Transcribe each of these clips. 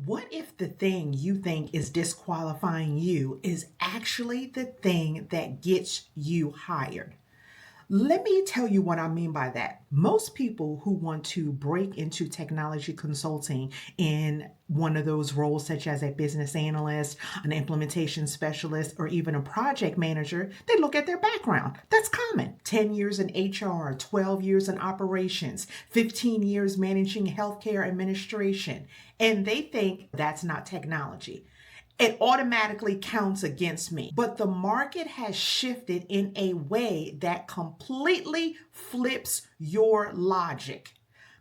What if the thing you think is disqualifying you is actually the thing that gets you hired? Let me tell you what I mean by that. Most people who want to break into technology consulting in one of those roles, such as a business analyst, an implementation specialist, or even a project manager, they look at their background. That's common. 10 years in HR, 12 years in operations, 15 years managing healthcare administration, and they think that's not technology. It automatically counts against me. But the market has shifted in a way that completely flips your logic.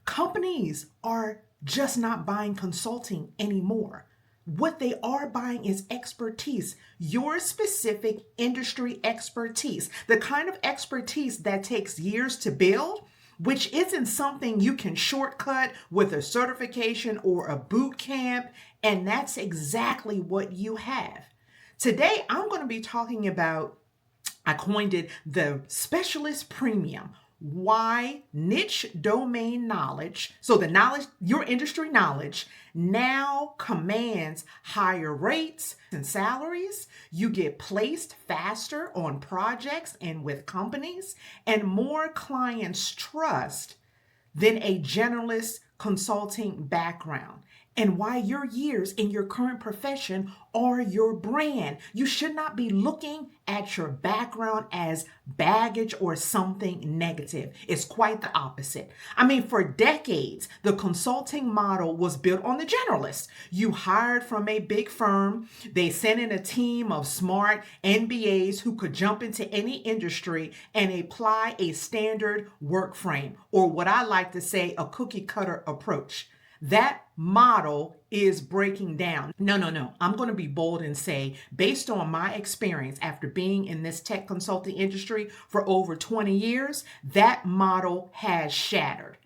Companies are just not buying consulting anymore. What they are buying is expertise, your specific industry expertise, the kind of expertise that takes years to build, which isn't something you can shortcut with a certification or a boot camp. And that's exactly what you have. Today, I'm going to be talking about, I coined it the specialist premium. Why niche domain knowledge, so the knowledge, your industry knowledge, now commands higher rates and salaries. You get placed faster on projects and with companies, and more clients trust than a generalist consulting background. And why your years in your current profession are your brand. You should not be looking at your background as baggage or something negative. It's quite the opposite. I mean, for decades, the consulting model was built on the generalist. You hired from a big firm, they sent in a team of smart MBAs who could jump into any industry and apply a standard work frame, or what I like to say, a cookie cutter approach. That model is breaking down. No. I'm going to be bold and say, based on my experience after being in this tech consulting industry for over 20 years, that model has shattered.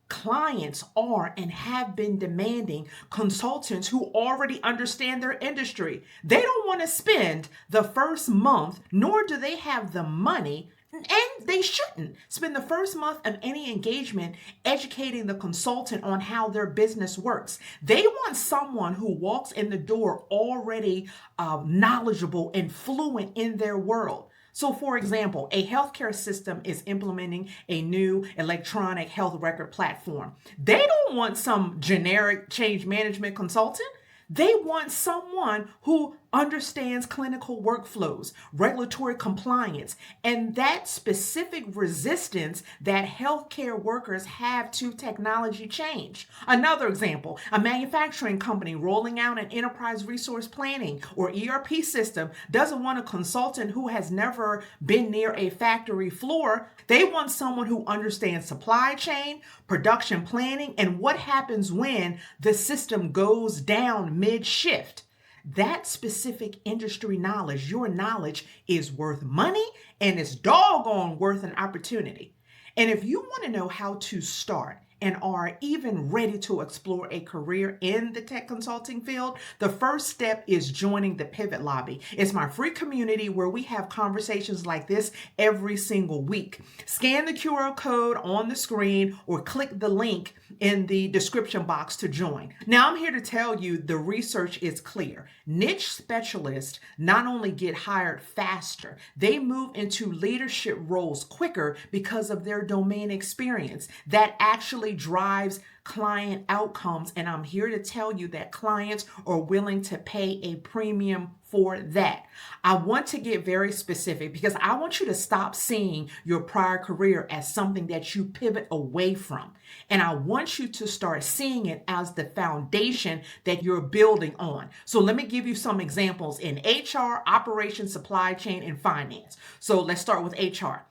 Clients are and have been demanding consultants who already understand their industry. They don't want to spend the first month, nor do they have the money, and they shouldn't spend the first month of any engagement educating the consultant on how their business works. They want someone who walks in the door already knowledgeable and fluent in their world. So, for example, a healthcare system is implementing a new electronic health record platform. They don't want some generic change management consultant. They want someone who understands clinical workflows, regulatory compliance, and that specific resistance that healthcare workers have to technology change. Another example, a manufacturing company rolling out an enterprise resource planning or ERP system doesn't want a consultant who has never been near a factory floor. They want someone who understands supply chain, production planning, and what happens when the system goes down mid-shift. That specific industry knowledge, your knowledge, is worth money and it's doggone worth an opportunity. And if you want to know how to start and are even ready to explore a career in the tech consulting field, the first step is joining the Pivot Lobby. It's my free community where we have conversations like this every single week. Scan the QR code on the screen or click the link in the description box to join. Now, I'm here to tell you the research is clear. Niche specialists not only get hired faster, they move into leadership roles quicker because of their domain experience. That actually drives client outcomes, and I'm here to tell you that clients are willing to pay a premium for that. I want to get very specific because I want you to stop seeing your prior career as something that you pivot away from. And I want you to start seeing it as the foundation that you're building on. So let me give you some examples in HR, operations, supply chain, and finance. So let's start with HR.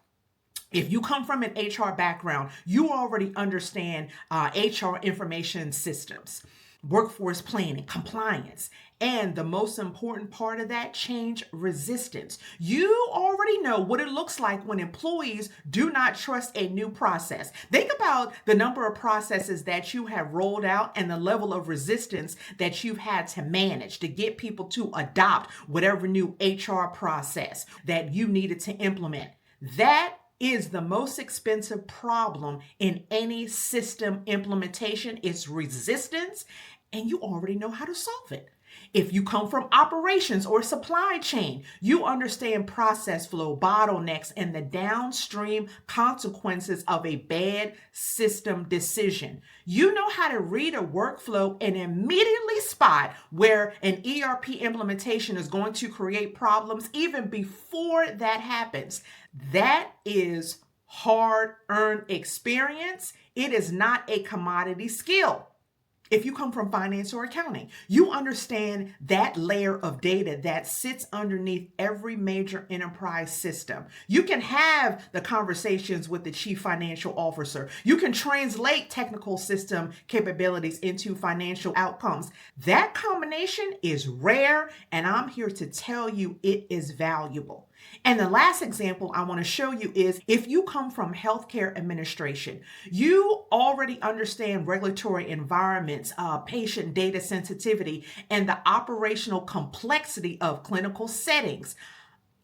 If you come from an HR background, you already understand HR information systems, workforce planning, compliance, and the most important part of that, change resistance. You already know what it looks like when employees do not trust a new process. Think about the number of processes that you have rolled out and the level of resistance that you've had to manage to get people to adopt whatever new HR process that you needed to implement. That is the most expensive problem in any system implementation. It's resistance and you already know how to solve it. If you come from operations or supply chain, you understand process flow, bottlenecks, and the downstream consequences of a bad system decision. You know how to read a workflow and immediately spot where an ERP implementation is going to create problems even before that happens. That is hard-earned experience. It is not a commodity skill. If you come from finance or accounting, you understand that layer of data that sits underneath every major enterprise system. You can have the conversations with the chief financial officer. You can translate technical system capabilities into financial outcomes. That combination is rare, and I'm here to tell you it is valuable. And the last example I want to show you is if you come from healthcare administration, you already understand regulatory environments, patient data sensitivity, and the operational complexity of clinical settings.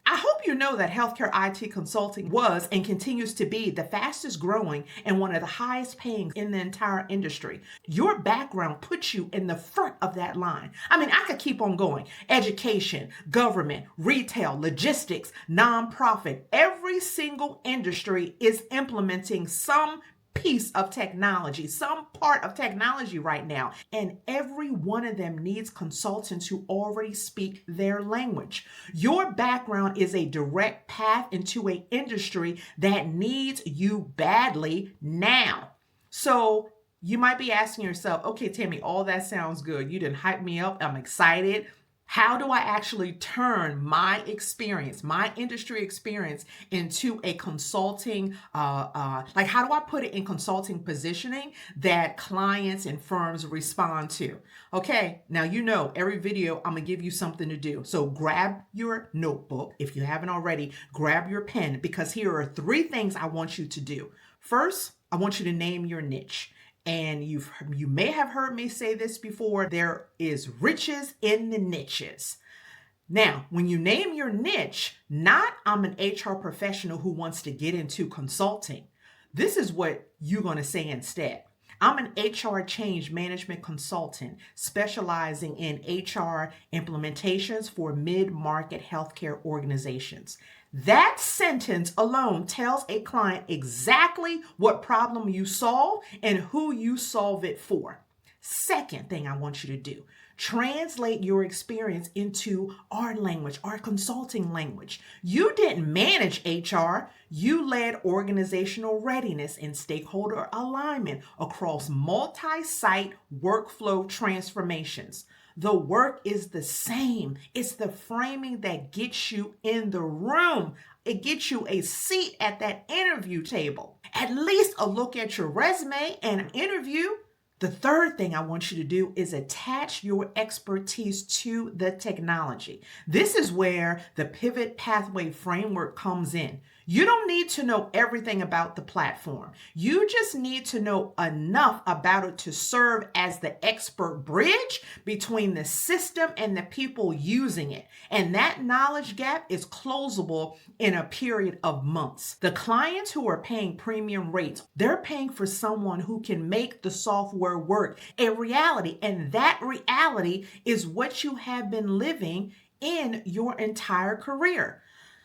I hope you know that healthcare IT consulting was and continues to be the fastest growing and one of the highest paying in the entire industry. Your background puts you in the front of that line. I mean, I could keep on going. Education, government, retail, logistics, nonprofit, every single industry is implementing some piece of technology, some part of technology right now. And every one of them needs consultants who already speak their language. Your background is a direct path into an industry that needs you badly now. So you might be asking yourself, okay, Tammy, all that sounds good. You didn't hype me up. I'm excited. How do I actually turn my experience, my industry experience into a consulting, how do I put it in consulting positioning that clients and firms respond to? Okay, now you know every video I'm gonna give you something to do. So grab your notebook. If you haven't already, grab your pen because here are 3 things I want you to do. First, I want you to name your niche. And you may have heard me say this before, there is riches in the niches. Now, when you name your niche, not I'm an HR professional who wants to get into consulting. This is what you're going to say instead. I'm an HR change management consultant specializing in HR implementations for mid-market healthcare organizations. That sentence alone tells a client exactly what problem you solve and who you solve it for. Second thing I want you to do, translate your experience into our language, our consulting language. You didn't manage HR, you led organizational readiness and stakeholder alignment across multi-site workflow transformations. The work is the same. It's the framing that gets you in the room. It gets you a seat at that interview table. At least a look at your resume and an interview. The third thing I want you to do is attach your expertise to the technology. This is where the pivot pathway framework comes in. You don't need to know everything about the platform. You just need to know enough about it to serve as the expert bridge between the system and the people using it. And that knowledge gap is closable in a period of months. The clients who are paying premium rates, they're paying for someone who can make the software work a reality. And that reality is what you have been living in your entire career.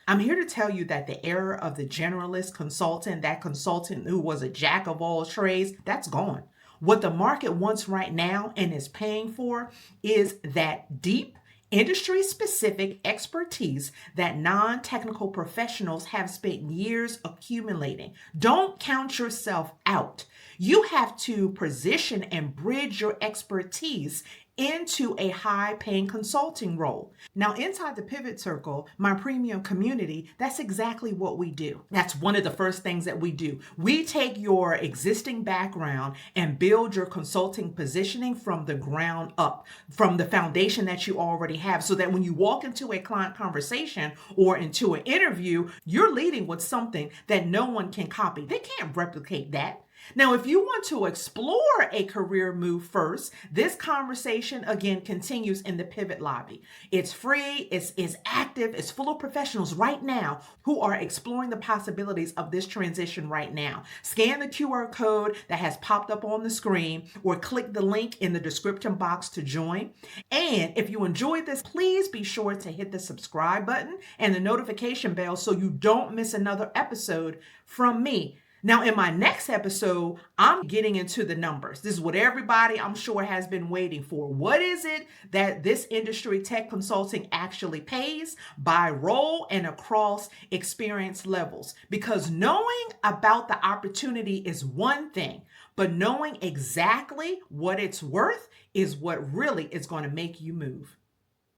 I'm here to tell you that the era of the generalist consultant, that consultant who was a jack of all trades, that's gone. What the market wants right now and is paying for is that deep, industry-specific expertise that non-technical professionals have spent years accumulating. Don't count yourself out. You have to position and bridge your expertise into a high-paying consulting role. Now, inside the Pivot Circle, my premium community, that's exactly what we do. That's one of the first things that we do. We take your existing background and build your consulting positioning from the ground up, from the foundation that you already have, so that when you walk into a client conversation or into an interview, you're leading with something that no one can copy. They can't replicate that. Now, if you want to explore a career move first, this conversation again continues in the Pivot Lobby. It's free, it's active, it's full of professionals right now who are exploring the possibilities of this transition right now. Scan the QR code that has popped up on the screen or click the link in the description box to join. And if you enjoyed this, please be sure to hit the subscribe button and the notification bell so you don't miss another episode from me. Now, in my next episode, I'm getting into the numbers. This is what everybody, I'm sure, has been waiting for. What is it that this industry, tech consulting, actually pays by role and across experience levels? Because knowing about the opportunity is one thing, but knowing exactly what it's worth is what really is going to make you move.